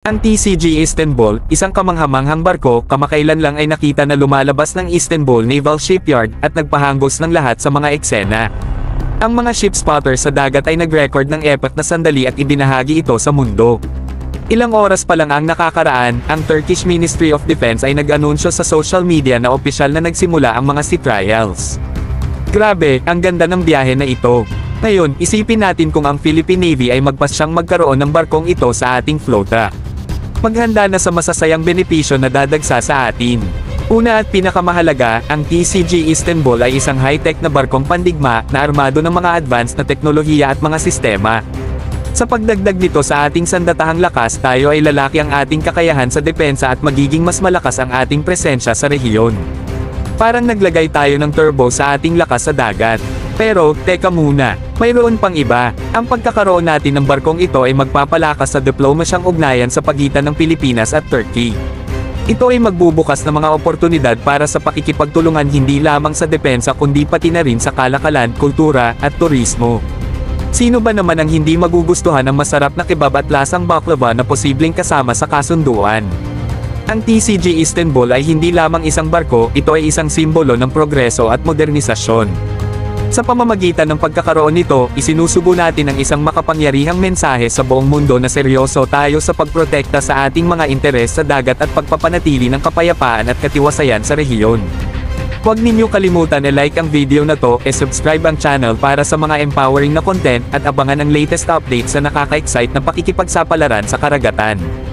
Ang TCG Istanbul, isang kamanghamanghang barko, kamakailan lang ay nakita na lumalabas ng Istanbul Naval Shipyard at nagpahanggos ng lahat sa mga eksena. Ang mga ship spotters sa dagat ay nag-record ng epat na sandali at ibinahagi ito sa mundo. Ilang oras pa lang ang nakakaraan, ang Turkish Ministry of Defense ay nag-anunsyo sa social media na opisyal na nagsimula ang mga sea trials. Grabe, ang ganda ng biyahe na ito. Ngayon, isipin natin kung ang Philippine Navy ay magpasyang magkaroon ng barkong ito sa ating flota. Maghanda na sa masasayang benepisyo na dadagsa sa atin. Una at pinakamahalaga, ang TCG Istanbul ay isang high-tech na barkong pandigma na armado ng mga advanced na teknolohiya at mga sistema. Sa pagdagdag nito sa ating sandatahang lakas, tayo ay lalaki ang ating kakayahan sa depensa at magiging mas malakas ang ating presensya sa rehiyon. Parang naglagay tayo ng turbo sa ating lakas sa dagat. Pero, teka muna, mayroon pang iba. Ang pagkakaroon natin ng barkong ito ay magpapalakas sa diplomasyang ugnayan sa pagitan ng Pilipinas at Turkey. Ito ay magbubukas ng mga oportunidad para sa pakikipagtulungan hindi lamang sa depensa kundi pati na rin sa kalakalan, kultura, at turismo. Sino ba naman ang hindi magugustuhan ng masarap na kebab at lasang baklava na posibleng kasama sa kasunduan? Ang TCG Istanbul ay hindi lamang isang barko, ito ay isang simbolo ng progreso at modernisasyon. Sa pamamagitan ng pagkakaroon nito, isinusubo natin ang isang makapangyarihang mensahe sa buong mundo na seryoso tayo sa pagprotekta sa ating mga interes sa dagat at pagpapanatili ng kapayapaan at katiwasayan sa rehiyon. Huwag ninyo kalimutan i-like ang video na to, subscribe ang channel para sa mga empowering na content at abangan ang latest updates sa nakaka-excite na pakikipagsapalaran sa karagatan.